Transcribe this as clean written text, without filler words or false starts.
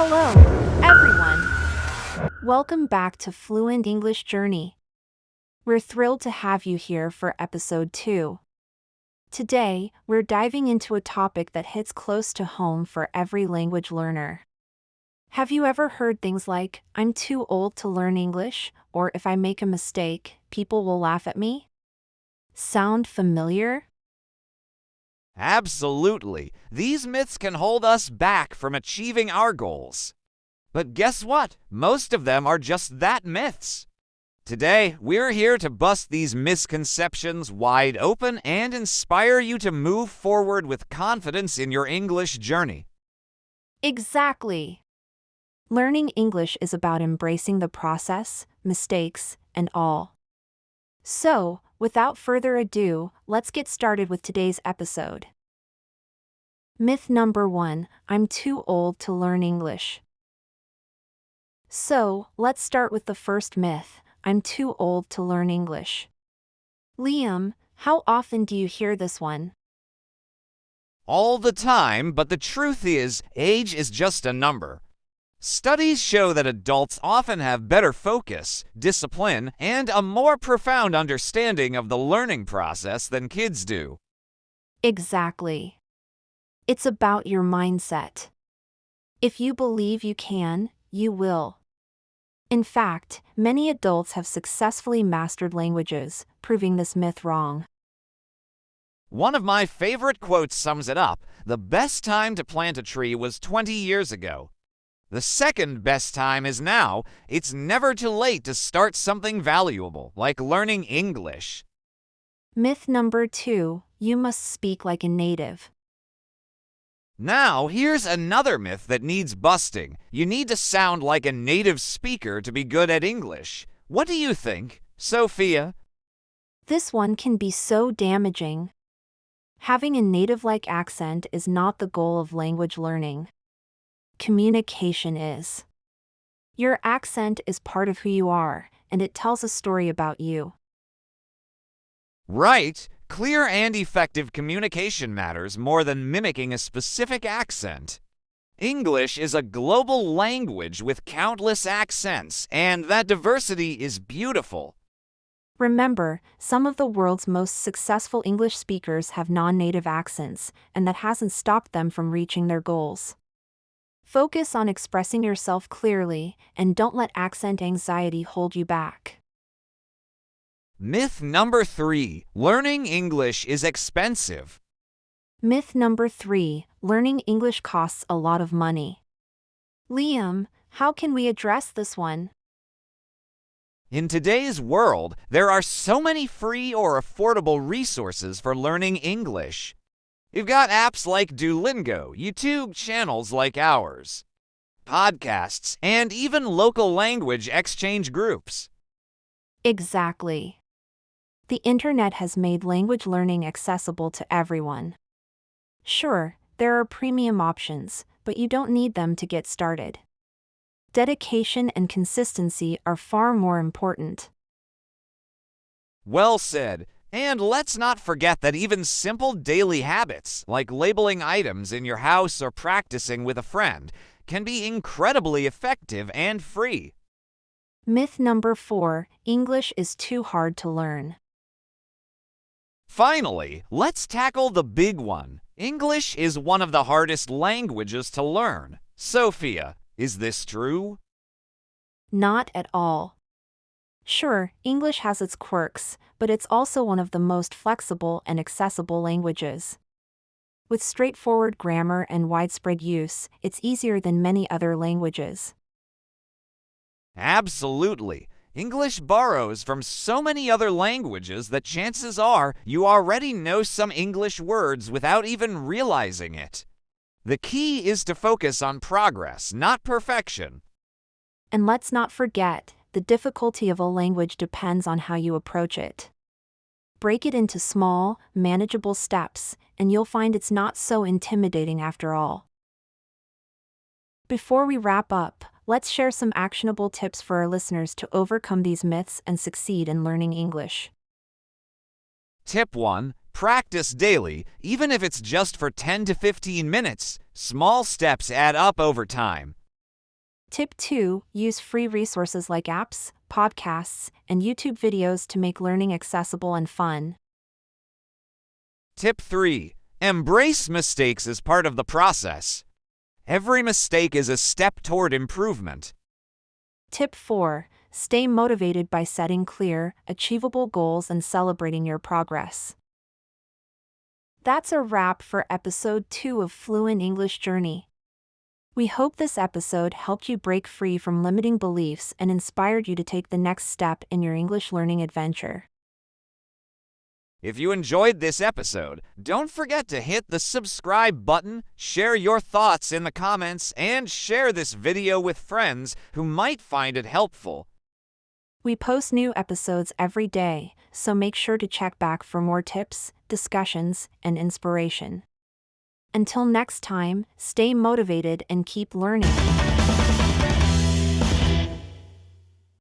Hello, everyone. Welcome back to Fluent English Journey. We're thrilled to have you here for episode 2. Today, we're diving into a topic that hits close to home for every language learner. Have you ever heard things like, "I'm too old to learn English," or "if I make a mistake, people will laugh at me"? Sound familiar? Absolutely. These myths can hold us back from achieving our goals. But guess what? Most of them are just that, myths. Today, we're here to bust these misconceptions wide open and inspire you to move forward with confidence in your English journey. Exactly. Learning English is about embracing the process, mistakes, and all. So, without further ado, let's get started with today's episode. Myth number 1, I'm too old to learn English. So, let's start with the first myth, I'm too old to learn English. Liam, how often do you hear this one? All the time, but the truth is, age is just a number. Studies show that adults often have better focus, discipline, and a more profound understanding of the learning process than kids do. Exactly. It's about your mindset. If you believe you can, you will. In fact, many adults have successfully mastered languages, proving this myth wrong. One of my favorite quotes sums it up. The best time to plant a tree was 20 years ago. The second best time is now. It's never too late to start something valuable, like learning English. Myth number 2, you must speak like a native. Now, here's another myth that needs busting. You need to sound like a native speaker to be good at English. What do you think, Sophia? This one can be so damaging. Having a native-like accent is not the goal of language learning. Communication is. Your accent is part of who you are, and it tells a story about you. Right. Clear and effective communication matters more than mimicking a specific accent. English is a global language with countless accents, and that diversity is beautiful. Remember, some of the world's most successful English speakers have non-native accents, and that hasn't stopped them from reaching their goals. Focus on expressing yourself clearly, and don't let accent anxiety hold you back. Myth number 3, learning English is expensive. Myth number 3, learning English costs a lot of money. Liam, how can we address this one? In today's world, there are so many free or affordable resources for learning English. You've got apps like Duolingo, YouTube channels like ours, podcasts, and even local language exchange groups. Exactly. The internet has made language learning accessible to everyone. Sure, there are premium options, but you don't need them to get started. Dedication and consistency are far more important. Well said. And let's not forget that even simple daily habits, like labeling items in your house or practicing with a friend, can be incredibly effective and free. Myth number 4, English is too hard to learn. Finally, let's tackle the big one. English is one of the hardest languages to learn. Sophia, is this true? Not at all. Sure, English has its quirks, but it's also one of the most flexible and accessible languages. With straightforward grammar and widespread use, it's easier than many other languages. Absolutely. English borrows from so many other languages that chances are you already know some English words without even realizing it. The key is to focus on progress, not perfection. And let's not forget, the difficulty of a language depends on how you approach it. Break it into small, manageable steps, and you'll find it's not so intimidating after all. Before we wrap up, let's share some actionable tips for our listeners to overcome these myths and succeed in learning English. Tip 1. Practice daily, even if it's just for 10 to 15 minutes. Small steps add up over time. Tip 2. Use free resources like apps, podcasts, and YouTube videos to make learning accessible and fun. Tip 3. Embrace mistakes as part of the process. Every mistake is a step toward improvement. Tip 4. Stay motivated by setting clear, achievable goals and celebrating your progress. That's a wrap for episode 2 of Fluent English Journey. We hope this episode helped you break free from limiting beliefs and inspired you to take the next step in your English learning adventure. If you enjoyed this episode, don't forget to hit the subscribe button, share your thoughts in the comments, and share this video with friends who might find it helpful. We post new episodes every day, so make sure to check back for more tips, discussions, and inspiration. Until next time, stay motivated and keep learning.